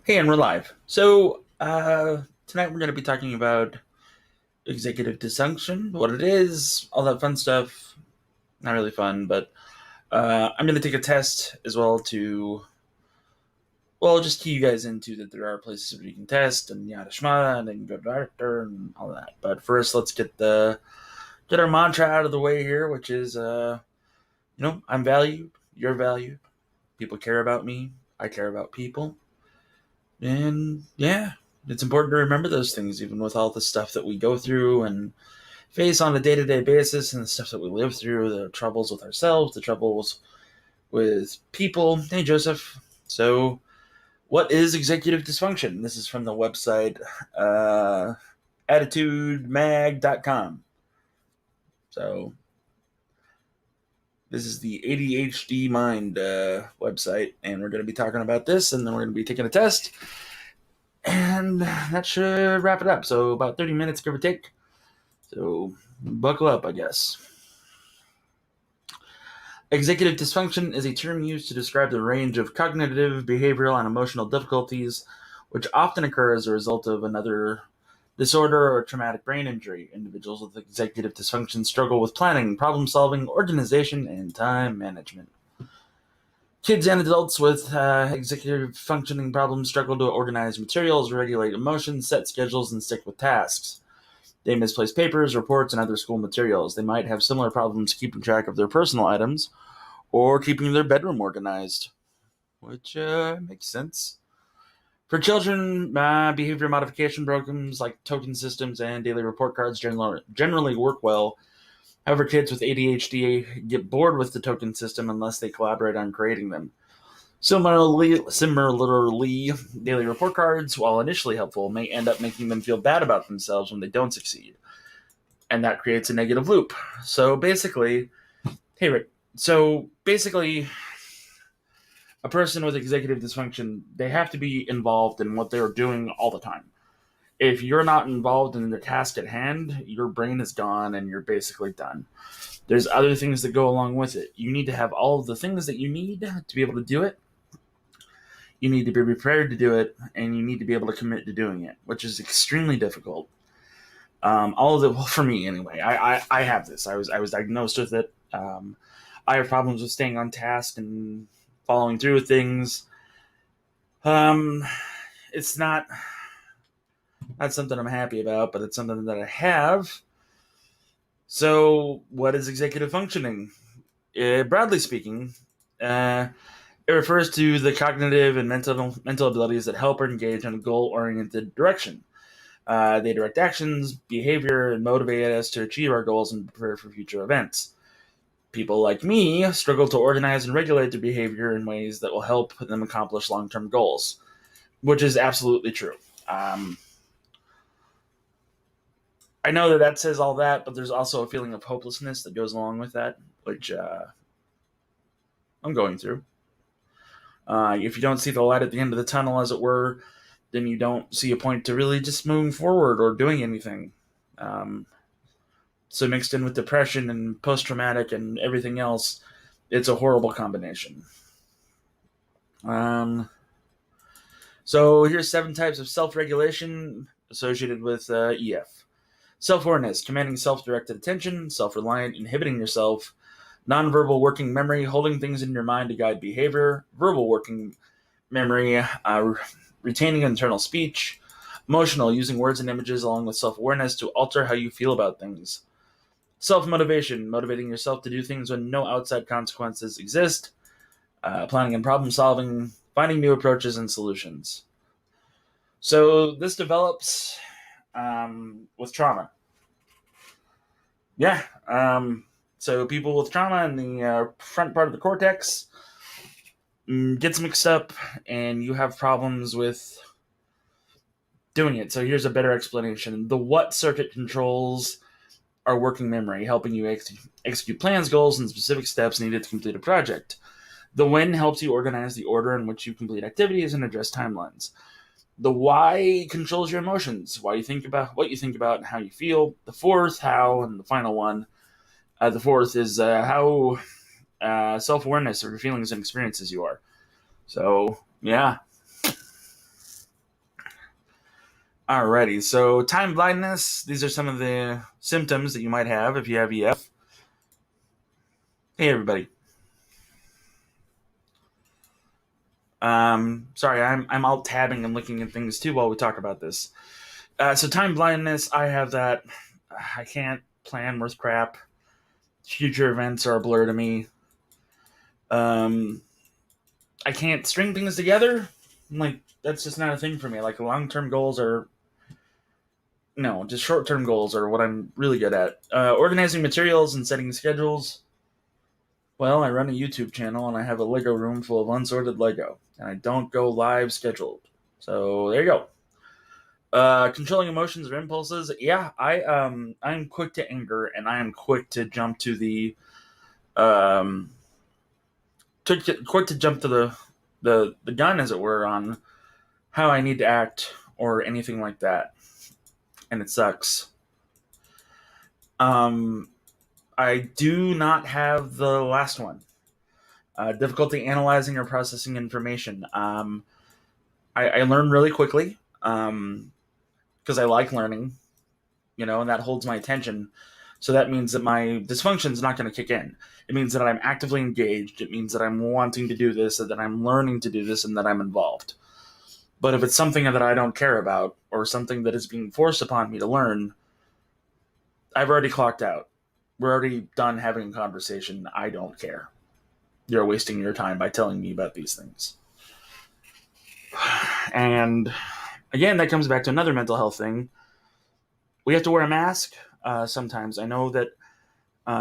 Hey, and we're live. Tonight we're going to be talking about executive dysfunction, what it is, all that fun stuff. Not really fun, but I'm going to take a test as well just key you guys into that there are places where you can test and yada shmada, and then you go to director and all that. But first, let's get our mantra out of the way here, which is, I'm valued, you're valued, people care about me, I care about people. And yeah, it's important to remember those things, even with all the stuff that we go through and face on a day to day basis and the stuff that we live through, the troubles with ourselves, the troubles with people. Hey, Joseph. So, what is executive dysfunction? This is from the website attitudemag.com. So, this is the ADHD Mind website, and we're going to be talking about this, and then we're going to be taking a test. And that should wrap it up. So about 30 minutes, give or take. So buckle up, I guess. Executive dysfunction is a term used to describe the range of cognitive, behavioral, and emotional difficulties which often occur as a result of another disorder or traumatic brain injury. Individuals with executive dysfunction struggle with planning, problem solving, organization, and time management. Kids and adults with executive functioning problems struggle to organize materials, regulate emotions, set schedules, and stick with tasks. They misplace papers, reports, and other school materials. They might have similar problems keeping track of their personal items or keeping their bedroom organized, which makes sense. For children, behavior modification programs like token systems and daily report cards generally work well. However, kids with ADHD get bored with the token system unless they collaborate on creating them. Similarly, daily report cards, while initially helpful, may end up making them feel bad about themselves when they don't succeed. And that creates a negative loop. So basically, hey, Rick, a person with executive dysfunction, they have to be involved in what they're doing all the time. If you're not involved in the task at hand, your brain is gone and you're basically done. There's other things that go along with it. You need to have all of the things that you need to be able to do it. You need to be prepared to do it, and you need to be able to commit to doing it, which is extremely difficult. All of it, well, for me anyway. I have this. I was diagnosed with it. I have problems with staying on task and following through with things. Um, it's not something I'm happy about, but it's something that I have. So, what is executive functioning? Broadly speaking, it refers to the cognitive and mental abilities that help or engage in a goal-oriented direction. They direct actions, behavior, and motivate us to achieve our goals and prepare for future events. People like me struggle to organize and regulate their behavior in ways that will help them accomplish long-term goals, which is absolutely true. I know that says all that, but there's also a feeling of hopelessness that goes along with that, which I'm going through. If you don't see the light at the end of the tunnel, as it were, then you don't see a point to really just moving forward or doing anything. Um, so mixed in with depression and post-traumatic and everything else, it's a horrible combination. Um, so here's 7 types of self-regulation associated with EF. Self-awareness, commanding self-directed attention, self-reliant, inhibiting yourself, nonverbal working memory, holding things in your mind to guide behavior, verbal working memory, retaining internal speech, emotional, using words and images along with self-awareness to alter how you feel about things, self-motivation, motivating yourself to do things when no outside consequences exist, planning and problem solving, finding new approaches and solutions. So this develops with trauma. Yeah. So people with trauma in the front part of the cortex gets mixed up, and you have problems with doing it. So here's a better explanation. The what circuit controls our working memory, helping you execute plans, goals, and specific steps needed to complete a project. The when helps you organize the order in which you complete activities and address timelines. The why controls your emotions, why you think about what you think about and how you feel. The fourth, how, and the final one. The fourth is how self-awareness of your feelings and experiences you are. So, yeah. Alrighty, so time blindness. These are some of the symptoms that you might have if you have EF. Hey, everybody. Sorry, I'm alt tabbing and looking at things too while we talk about this. So time blindness, I have that. I can't plan worth crap. Future events are a blur to me. Um, I can't string things together. Like, that's just not a thing for me. Like, long term goals are no, just short term goals are what I'm really good at. Organizing materials and setting schedules. Well, I run a YouTube channel and I have a Lego room full of unsorted Lego, and I don't go live scheduled. So there you go. Controlling emotions or impulses. Yeah, I'm quick to anger and I am quick to jump to the um quick to jump to the gun, as it were, on how I need to act or anything like that, and it sucks. Um, I do not have the last one. Difficulty analyzing or processing information. I learn really quickly because I like learning, and that holds my attention. So that means that my dysfunction is not going to kick in. It means that I'm actively engaged. It means that I'm wanting to do this, that I'm learning to do this, and that I'm involved. But if it's something that I don't care about or something that is being forced upon me to learn, I've already clocked out. We're already done having a conversation. I don't care. You're wasting your time by telling me about these things. And again, that comes back to another mental health thing. We have to wear a mask sometimes. I know that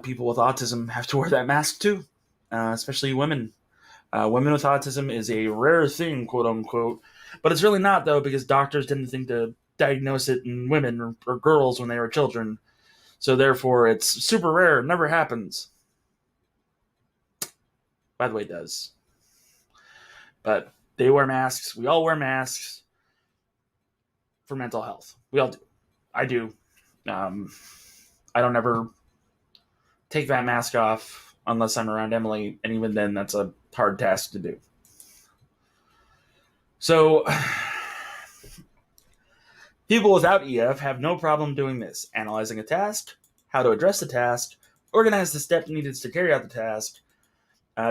people with autism have to wear that mask too, especially women. Women with autism is a rare thing, quote unquote, but it's really not, though, because doctors didn't think to diagnose it in women or girls when they were children. So therefore, it's super rare. It never happens. By the way, it does. But they wear masks. We all wear masks for mental health. We all do. I do. Um, I don't ever take that mask off unless I'm around Emily, and even then, that's a hard task to do. So, people without EF have no problem doing this: analyzing a task, how to address the task, organize the steps needed to carry out the task,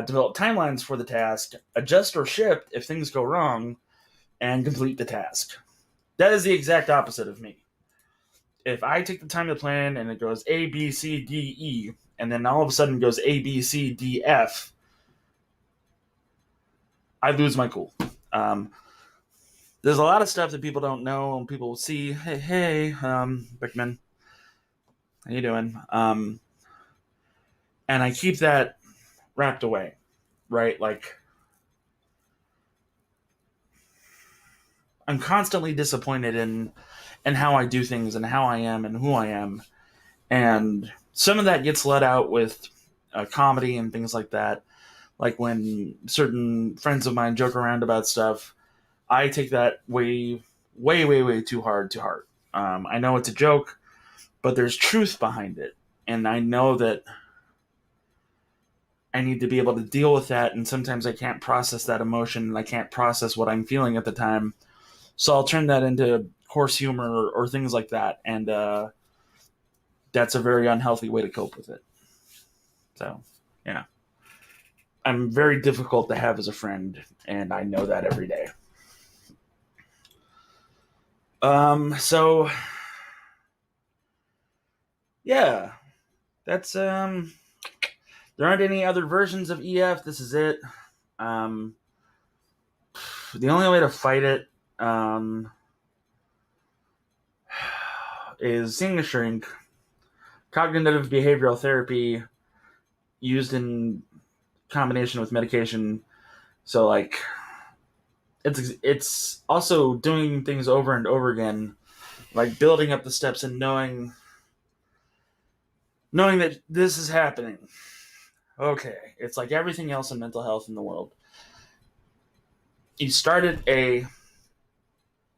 develop timelines for the task, adjust or shift if things go wrong, and complete the task. That is the exact opposite of me. If I take the time to plan and it goes A, B, C, D, E, and then all of a sudden it goes A, B, C, D, F, I lose my cool. There's a lot of stuff that people don't know, and people see, hey, Bickman, how you doing? And I keep that wrapped away, right? Like, I'm constantly disappointed in how I do things and how I am and who I am. And some of that gets let out with comedy and things like that. Like when certain friends of mine joke around about stuff, I take that way, way, way, way too hard to heart. I know it's a joke, but there's truth behind it. And I know that I need to be able to deal with that. And sometimes I can't process that emotion and I can't process what I'm feeling at the time. So I'll turn that into coarse humor or things like that. And that's a very unhealthy way to cope with it. So, yeah. I'm very difficult to have as a friend, and I know that every day. So yeah, that's there aren't any other versions of EF. This is it. The only way to fight it is seeing a shrink. Cognitive behavioral therapy used in combination with medication. So like, it's also doing things over and over again, like building up the steps and knowing that this is happening. Okay, it's like everything else in mental health in the world. You start at A,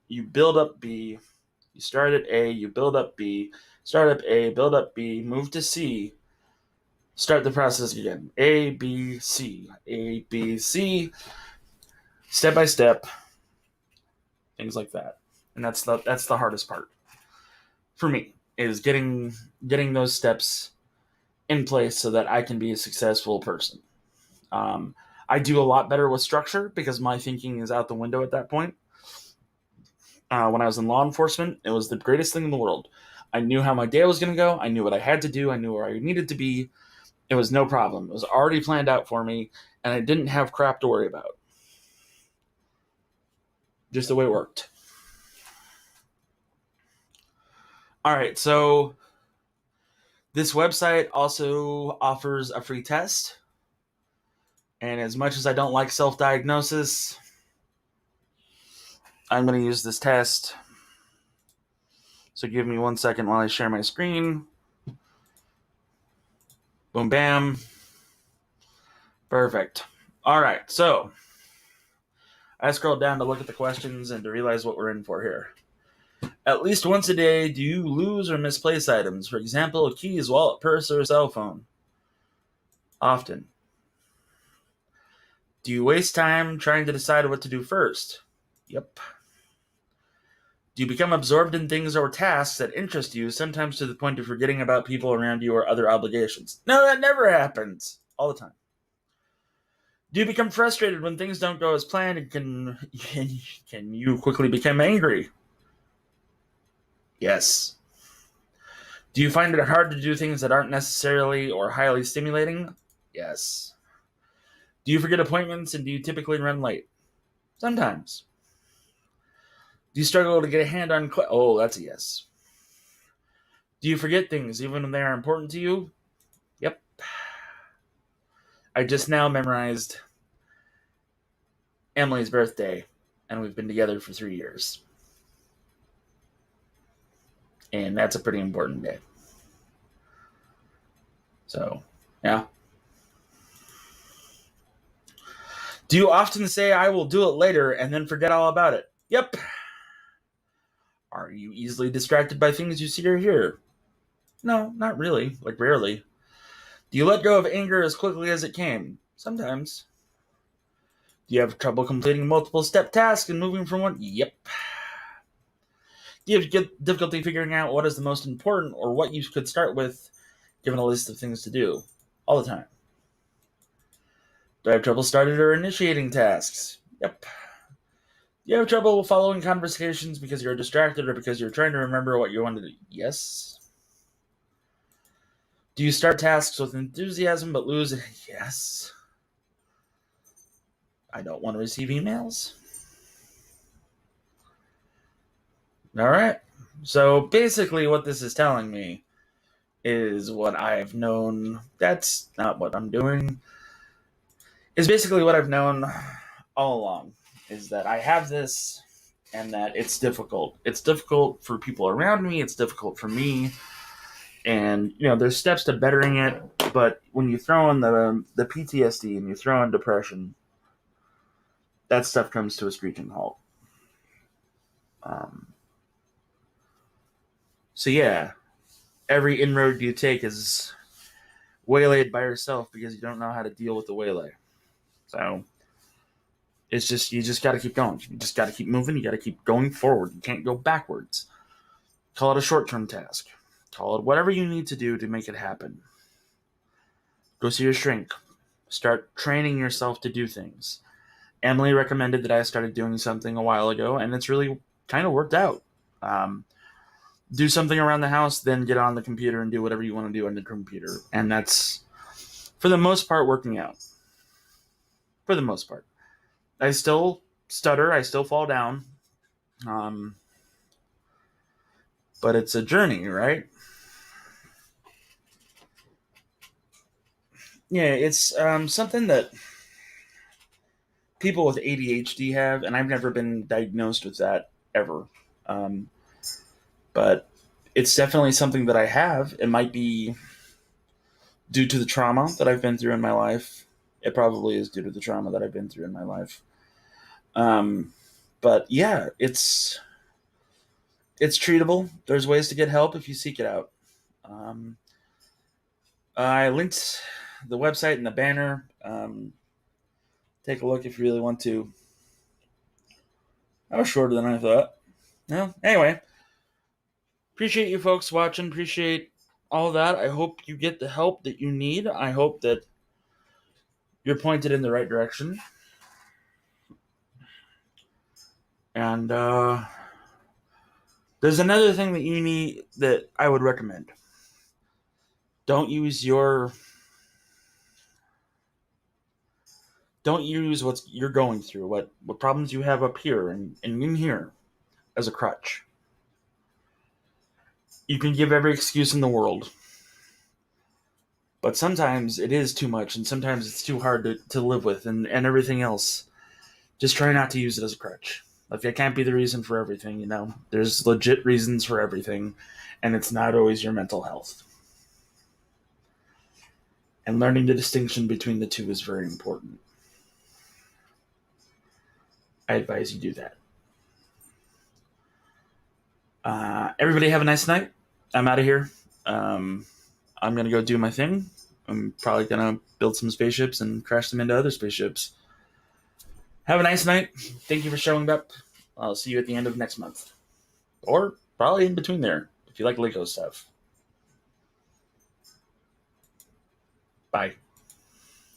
you build up B. You start at A, you build up B. Start up A, build up B, move to C. Start the process again. A, B, C. A, B, C. Step by step. Things like that. And that's the hardest part for me, is getting those steps in place so that I can be a successful person. I do a lot better with structure because my thinking is out the window at that point. When I was in law enforcement, it was the greatest thing in the world. I knew how my day was going to go. I knew what I had to do. I knew where I needed to be. It was no problem. It was already planned out for me, and I didn't have crap to worry about. Just the way it worked. All right, so this website also offers a free test. And as much as I don't like self-diagnosis, I'm going to use this test. So give me 1 second while I share my screen. Boom, bam. Perfect. All right, so I scrolled down to look at the questions and to realize what we're in for here. At least once a day, do you lose or misplace items? For example, keys, wallet, purse, or cell phone? Often. Do you waste time trying to decide what to do first? Yep. Do you become absorbed in things or tasks that interest you, sometimes to the point of forgetting about people around you or other obligations? No, that never happens. All the time. Do you become frustrated when things don't go as planned, and can you quickly become angry? Yes. Do you find it hard to do things that aren't necessarily or highly stimulating? Yes. Do you forget appointments, and do you typically run late? Sometimes. Do you struggle to get a hand on... Oh, that's a yes. Do you forget things even when they are important to you? Yep. I just now memorized Emily's birthday, and we've been together for 3 years. And that's a pretty important day. So, yeah. Do you often say, I will do it later, and then forget all about it? Yep. Are you easily distracted by things you see or hear? No, not really. Like, rarely. Do you let go of anger as quickly as it came? Sometimes. Do you have trouble completing multiple step tasks and moving from one? Yep. Do you have difficulty figuring out what is the most important or what you could start with, given a list of things to do? All the time. Do I have trouble starting or initiating tasks? Yep. Do you have trouble following conversations because you're distracted or because you're trying to remember what you want to do? Yes. Do you start tasks with enthusiasm but lose? Yes. I don't want to receive emails. All right. So basically what this is telling me is what I've known. That's not what I'm doing. Is basically what I've known all along, is that I have this and that it's difficult. It's difficult for people around me. It's difficult for me. And, there's steps to bettering it. But when you throw in the PTSD and you throw in depression, that stuff comes to a screeching halt. So yeah, every inroad you take is waylaid by yourself because you don't know how to deal with the waylay. So it's just, you just got to keep going. You just got to keep moving. You got to keep going forward. You can't go backwards. Call it a short-term task. Call it whatever you need to do to make it happen. Go see your shrink. Start training yourself to do things. Emily recommended that I started doing something a while ago, and it's really kind of worked out. Do something around the house, then get on the computer and do whatever you want to do on the computer. And that's, for the most part, working out. For the most part. I still stutter. I still fall down. But it's a journey, right? Yeah, it's something that people with ADHD have, and I've never been diagnosed with that ever. But it's definitely something that I have. It might be due to the trauma that I've been through in my life. It probably is due to the trauma that I've been through in my life. But yeah, it's treatable. There's ways to get help if you seek it out. I linked the website in the banner. Take a look if you really want to. That was shorter than I thought. Well, anyway, appreciate you folks watching. Appreciate all that. I hope you get the help that you need. I hope that you're pointed in the right direction. And there's another thing that you need that I would recommend. Don't use what you're going through, what problems you have up here and in here as a crutch. You can give every excuse in the world, but sometimes it is too much, and sometimes it's too hard to live with, and everything else. Just try not to use it as a crutch. Like, it can't be the reason for everything, There's legit reasons for everything, and it's not always your mental health. And learning the distinction between the two is very important. I advise you do that. Everybody have a nice night. I'm out of here. I'm going to go do my thing. I'm probably going to build some spaceships and crash them into other spaceships. Have a nice night. Thank you for showing up. I'll see you at the end of next month. Or probably in between there, if you like Lego stuff. Bye.